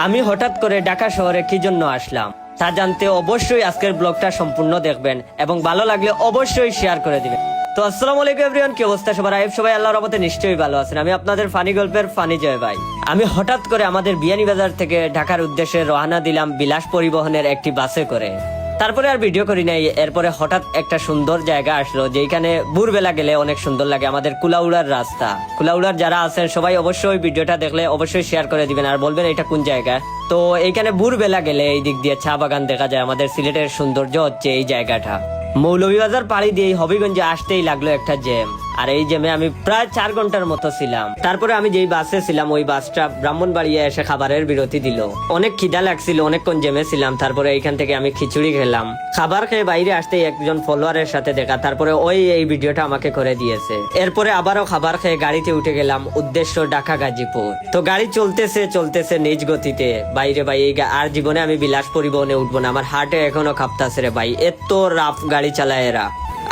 আমি হঠাৎ করে ঢাকা শহরে কি জন্য আসলাম তা জানতে অবশ্যই আজকের ব্লগটা সম্পূর্ণ দেখবেন এবং ভালো লাগলে অবশ্যই শেয়ার করে দিবেন। তো আসসালামু আলাইকুম এভরিওয়ান, কি অবস্থা সবার? আইব সবাই আল্লাহর রহমতে নিশ্চয়ই ভালো আছেন। আমি আপনাদের ফানি গল্পের ফানি জয় ভাই। আমি হঠাৎ করে আমাদের বিয়ানীবাজার থেকে ঢাকার উদ্দেশ্যে রওনা দিলাম বিলাস পরিবহনের একটি বাসে করে। তারপরে আর ভিডিও করি নাই। এরপরে হঠাৎ একটা সুন্দর জায়গা আসলো যেখানে ভোরবেলা গেলে অনেক সুন্দর লাগে, আমাদের কুলাউড়ার রাস্তা। কুলাউড়ার যারা আছেন সবাই অবশ্যই ভিডিওটা দেখলে অবশ্যই শেয়ার করে দিবেন আর বলবেন এটা কোন জায়গা। তো এইখানে ভোরবেলা গেলে এই দিক দিয়ে চা বাগান দেখা যায়। আমাদের সিলেটের সৌন্দর্য হচ্ছে এই জায়গাটা। মৌলভীবাজার পাড়ি দিয়ে হবিগঞ্জে আসতেই লাগলো একটা জ্যাম, আর এই জ্যামে আমি প্রায় 4 ঘন্টার মতো ছিলাম। তারপরে আমি যেই বাসে ছিলাম ওই বাসটা ব্রাহ্মণবাড়িয়া এসে খাবারের বিরতি দিল। অনেক খিদা লাগছিল, অনেকক্ষণ জ্যামে ছিলাম। তারপরে এইখান থেকে আমি খিচুড়ি খেলাম। খাবার খেয়ে বাইরে আসতেই একজন ফলোয়ারের সাথে দেখা, তারপরে ওই এই ভিডিওটা আমাকে করে দিয়েছে। এরপরে আবারও খাবার খেয়ে গাড়িতে উঠে গেলাম, উদ্দেশ্য ঢাকা গাজীপুর। তো গাড়ি চলতেছে নিজ গতিতে। বাইরে ভাই আর জীবনে আমি বিলাস পরিবহনে উঠবো না, আমার হার্টে এখনো কাঁপতাছে রে ভাই, এত রাফ গাড়ি চালায় এরা।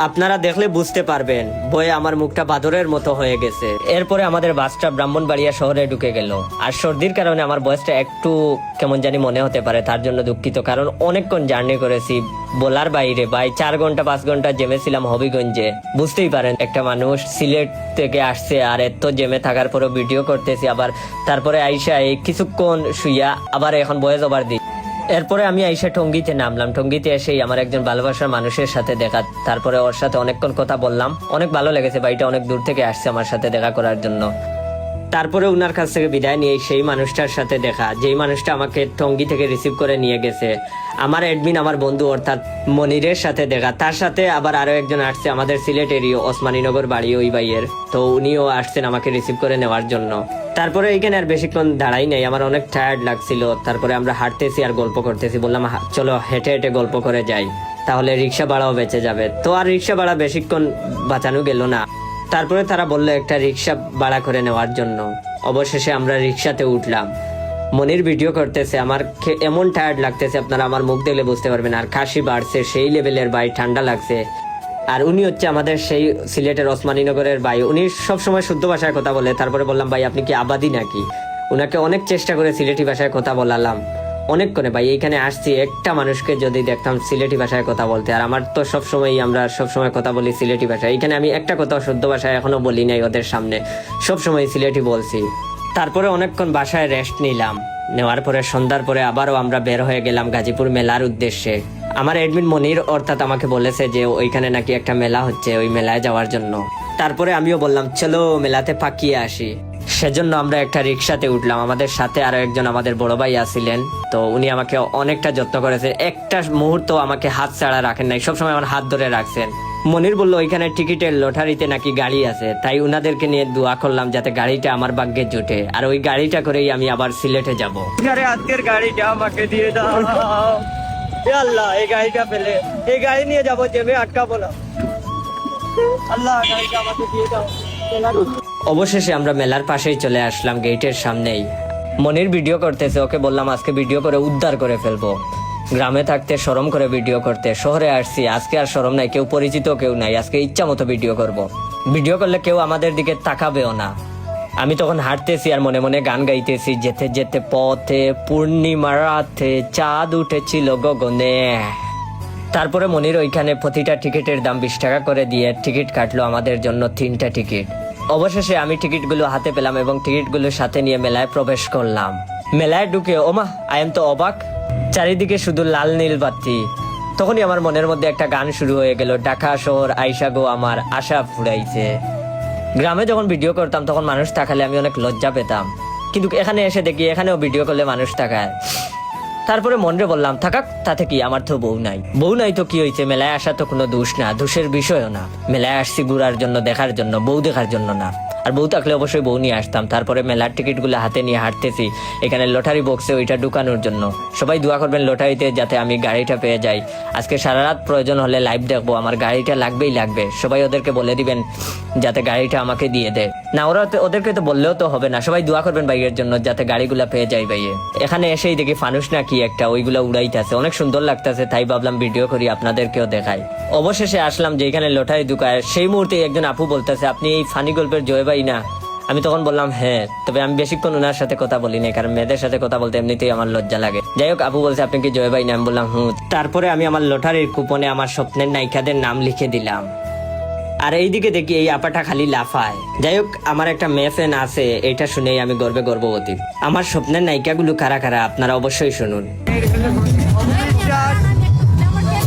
আপনারা দেখলে বুঝতে পারবেন, বয়ে আমার মুখটা বাদরের মতো হয়ে গেছে। এরপরে আমাদের বাসটা ব্রাহ্মণবাড়িয়া শহরে ঢুকে গেল। আর সর্দির কারণে আমার বয়সটা একটু কেমন জানি মনে হতে পারে, তার জন্য দুঃখিত। কারণ অনেকক্ষণ জার্নি করেছি, বলার বাইরে ভাই। 4 ঘন্টা 5 ঘন্টা জেমে ছিলাম হবিগঞ্জে। বুঝতেই পারেন একটা মানুষ সিলেট থেকে আসছে আর এত জেমে থাকার পরেও ভিডিও করতেছি। আবার তারপরে আইসা এই কিছুক্ষণ শুইয়া আবার এখন ভয়েস ওভার দিই। এরপরে আমি আইসা টঙ্গীতে নামলাম। টঙ্গীতে এসেই আমার একজন ভালোবাসার মানুষের সাথে দেখা। তারপরে ওর সাথে অনেকক্ষণ কথা বললাম, অনেক ভালো লেগেছে। বাড়িটা অনেক দূর থেকে আসছে আমার সাথে দেখা করার জন্য। তারপরে উনার কাছ থেকে বিদায় নিয়ে সেই মানুষটার সাথে দেখা, যেই মানুষটা আমাকে টঙ্গী থেকে রিসিভ করে নিয়ে গেছে, আমার অ্যাডমিন, আমার বন্ধু অর্থাৎ মনিরের সাথে দেখা। তার সাথে আবার আরো একজন আসছে, আমাদের সিলেটেরই ওসমানীনগর বাড়ি ওই ভাইয়ের। তো উনিও আসছেন আমাকে রিসিভ করে নেওয়ার জন্য। তারপরে এইখানে আর বেশিক্ষণ দাঁড়াই নাই, আমার অনেক টায়ার্ড লাগছিল। তারপরে আমরা হাঁটতেছি আর গল্প করতেছি। বললাম চলো হেঁটে হেঁটে গল্প করে যাই, তাহলে রিক্সা ভাড়াও বেঁচে যাবে। তো আর রিক্সা ভাড়া বেশিক্ষণ বাঁচানো গেল না। তারপরে তারা বললো একটা রিক্সা ভাড়া করে নেওয়ার জন্য। অবশেষে আমরা রিক্সাতে উঠলাম। মনির ভিডিও করতেছে, আমার এমন টায়ার্ড লাগতেছে আপনারা আমার মুখ দেখলে বুঝতে পারবেন। আর কাশি বাড়ছে সেই লেভেলের ভাই, ঠান্ডা লাগছে। আর উনি হচ্ছে আমাদের সেই সিলেটের ওসমানীনগরের ভাই, উনি সবসময় শুদ্ধ ভাষায় কথা বলে। তারপরে বললাম ভাই আপনি কি আবাদি নাকি? উনাকে অনেক চেষ্টা করে সিলেটি ভাষায় কথা বলালাম অনেকক্ষণে। ভাই এইখানে আসছি, একটা মানুষকে যদি দেখতাম সিলেটি ভাষায় কথা বলতে, আর আমার তো আমরা সবসময় কথা বলি সিলেটি ভাষায়। এইখানে আমি একটা কথা শুদ্ধ ভাষায় এখনো বলি নাই ওদের সামনে, সবসময় সিলেটি বলছি। তারপরে অনেকক্ষণ বাসায় রেস্ট নিলাম। নেওয়ার পরে সন্ধ্যার পরে আবারও আমরা বের হয়ে গেলাম গাজীপুর মেলার উদ্দেশ্যে। আমার অ্যাডমিন মনির অর্থাৎ আমাকে বলেছে যে ওইখানে নাকি একটা মেলা হচ্ছে, ওই মেলায় যাওয়ার জন্য। তারপরে আমিও বললাম চলো মেলাতে পাকিয়ে আসি। সেজন্য আমরা একটা রিক্সাতে উঠলাম। আমাদের সাথে আরো একজন আমাদের বড় ভাই আছিলেন, তো উনি আমাকে অনেকটা যত্ন করেছেন। একটা মুহূর্ত আমাকে হাত ছাড়া রাখেন নাই, সবসময় আমার হাত ধরে রাখছেন। মনির বললো ওইখানে টিকিটের লটারিতে নাকি গাড়ি আছে, তাই উনাদেরকে নিয়ে দোয়া করলাম যাতে গাড়িটা আমার ভাগ্যে জুটে। আর ওই গাড়িটা করেই আমি আবার সিলেটে যাব। আজকের গাড়িটা আমাকে দিয়ে দাও আল্লাহ, এই গাড়িটা পেলে এই গাড়ি নিয়ে যাবো, জেবে আটকাবো না আল্লাহ, গাড়িটা আমাকে দিয়ে দাও। অবশেষে আমরা মেলার পাশেই চলে আসলাম, গেটের সামনেই। মনির ভিডিও করতেছে, ওকে বললাম আজকে ভিডিও করে উদ্ধার করে ফেলবো। গ্রামে থাকতে শরম করে ভিডিও করতে, শহরে আসছি আজকে আর শরম নাই, কেউ পরিচিত কেউ নাই, আজকে ইচ্ছা মতো ভিডিও করব। ভিডিও করলে কেউ আমাদের দিকে তাকাবেও না। আমি তখন হাঁটতেছি আর মনে মনে গান গাইতেছি, যেতে যেতে পথে পূর্ণিমা রাতে চাঁদ উঠেছিল গগনে। তারপরে মনির ওইখানে প্রতিটা টিকিটের দাম 20 টাকা করে দিয়ে টিকিট কাটলো আমাদের জন্য, 3টা টিকিট। অবশেষে আমি টিকিটগুলো হাতে পেলাম এবং টিকিটগুলো সাথে নিয়ে মেলায় প্রবেশ করলাম। মেলায় ঢুকে ওমা আই এম তো অবাক, চারিদিকে শুধু লাল নীল বাতি। তখনই আমার মনের মধ্যে একটা গান শুরু হয়ে গেল, ঢাকা শহর আইসা গো আমার আশা ফুরাইছে। গ্রামে যখন ভিডিও করতাম তখন মানুষ তাকালে আমি অনেক লজ্জা পেতাম, কিন্তু এখানে এসে দেখি এখানেও ভিডিও করলে মানুষ তাকায়। তারপরে মনরে বললাম থাকাক, তাতে কি, আমার তো বউ নাই তো কি হয়েছে, মেলায় আসা তো কোনো দোষ না, দোষের বিষয়ও না। মেলায় আসছি ঘুরার জন্য, দেখার জন্য, বউ দেখার জন্য না। আর বউ থাকলে অবশ্যই বউ নিয়ে আসতাম। তারপরে মেলার টিকিটগুলো হাতে নিয়ে হাঁটতেছি, এখানে লটারি বক্সে ওইটা ঢুকানোর জন্য। সবাই দোয়া করবেন লটারিতে যাতে আমি গাড়িটা পেয়ে যাই। আজকে সারা রাত প্রয়োজন হলে লাইভ দেখবো, আমার গাড়িটা লাগবেই লাগবে। সবাই ওদেরকে বলে দিবেন যাতে গাড়িটা আমাকে দিয়ে দেয়। না ওদেরকে তো বললেও তো হবে না, সবাই দোয়া করবেন ভাইয়ের জন্য যাতে গাড়িগুলা পেয়ে যায় ভাইয়ে। এখানে এসেই দেখি ফানুস না কি একটা, ওইগুলা উড়াইতেছে, অনেক সুন্দর লাগতেছে, তাই ভাবলাম ভিডিও করি আপনাদেরকেও দেখাই। অবশেষে আসলাম যেখানে লটারি ঢুকায়। সেই মুহূর্তে একজন আপু বলতেছে আপনি এই ফানি গল্পের জয় ভাই না? আমি তখন বললাম হ্যাঁ, তবে আমি বেশিক্ষণ ওনার সাথে কথা বলি না, কারণ মেয়েদের সাথে কথা বলতে এমনিতেই আমার লজ্জা লাগে। যাই হোক, আপু বলছে আপনি কি জয় ভাই না? আমি বললাম তারপরে আমি আমার লটারির কুপনে আমার স্বপ্নের নায়িকাদের নাম লিখে দিলাম। আর এইদিকে দেখি এই আপাটা খালি লাফায়। যাই হোক, আমার একটা মেয়ে ফ্যান আছে, এটা শুনেই আমি গর্ববতী। আমার স্বপ্নের নায়িকাগুলো কারা কারা আপনারা অবশ্যই শুনুন।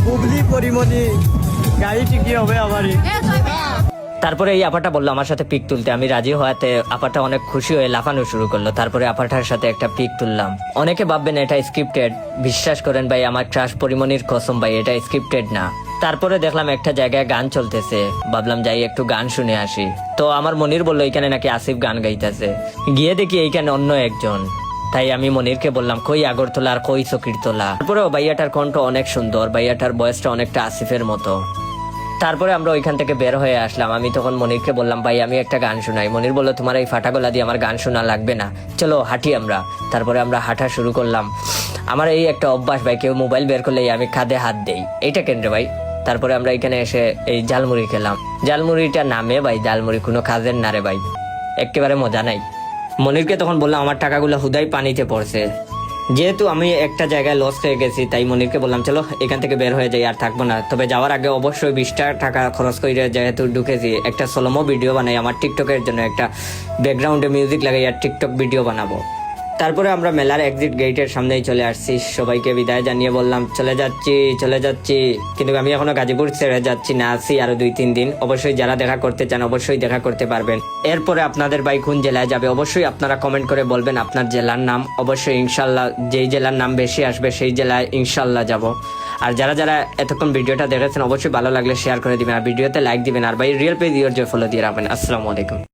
বুবলি পরিমণি গাড়িটি কি হবে আমারই। তারপরে এই আপাটা বললো আমার সাথে পিক তুলতে, আমি রাজি হওয়াতে আপাটা অনেক খুশি হয়ে লাফানো শুরু করলো। তারপরে আপাটার সাথে একটা পিক তুললাম। অনেকে ভাববেন এটা স্ক্রিপ্টেড, বিশ্বাস করেন ভাই, আমার ক্রাশ পরিমণির কসম ভাই, এটা স্ক্রিপ্টেড না। তারপরে দেখলাম একটা জায়গায় গান চলতেছে, ভাবলাম যাই একটু গান শুনে আসি। তো আমার মনির বললো এখানে নাকি আসিফ গান গাইতেছে। গিয়ে দেখি এইখানে অন্য একজন। তাই আমি মনিরকে বললাম কই আগরতলা আর কই চকিরতলা। তারপরেও ভাইয়াটার কণ্ঠ অনেক সুন্দর, ভাইয়াটার বয়সটা অনেকটা আসিফের মতো। তারপরে আমরা ওইখান থেকে বের হয়ে আসলাম। আমি তখন মনিরকে বললাম ভাই আমি একটা গান শোনাই। মনির বললো তোমার এই ফাটা গলা দিয়ে আমার গান শোনা লাগবে না, চলো হাঁটি আমরা। তারপরে আমরা হাঁটা শুরু করলাম। আমার এই একটা অভ্যাস ভাই, কেউ মোবাইল বের করলেই আমি কাঁধে হাত দেই, এইটা কেন রে ভাই? তারপরে আমরা এখানে এসে এই ঝালমুড়ি খেলাম। ঝালমুড়িটা নামে ভাই, ঝালমুড়ি কোনো কাজের না রে ভাই, একেবারে মজা নাই। মনিরকে তখন বললাম আমার টাকাগুলো হুদাই পানিতে পড়ছে। যেহেতু আমি একটা জায়গায় লস হয়ে গেছি, তাই মনিরকে বললাম চলো এখান থেকে বের হয়ে যাই, আর থাকবো না। তবে যাওয়ার আগে অবশ্যই 20 টাকা খরচ করে যেহেতু ঢুকেছি, একটা সোলোমো ভিডিও বানাই আমার টিকটকের জন্য, একটা ব্যাকগ্রাউন্ডে মিউজিক লাগাই আর টিকটক ভিডিও বানাবো। তারপরে আমরা মেলার এক্সিট গেটের সামনেই চলে আসছি। সবাইকে বিদায় জানিয়ে বললাম চলে যাচ্ছি, কিন্তু আমি এখনো গাজীপুর ছেড়ে যাচ্ছি না, আছি আরো 2-3 দিন। অবশ্যই যারা দেখা করতে চান অবশ্যই দেখা করতে পারবেন। এরপরে আপনাদের ভাই কোন জেলায় যাবে অবশ্যই আপনারা কমেন্ট করে বলবেন আপনার জেলার নাম। অবশ্যই ইনশাল্লাহ যেই জেলার নাম বেশি আসবে সেই জেলায় ইনশাল্লাহ যাব। আর যারা যারা এতক্ষণ ভিডিওটা দেখেছেন অবশ্যই ভালো লাগলে শেয়ার করে দিবেন, আর ভিডিওতে লাইক দিবেন, আর ভাই রিয়েল পেজ ফলো দিয়ে রাখবেন। আসসালামু আলাইকুম।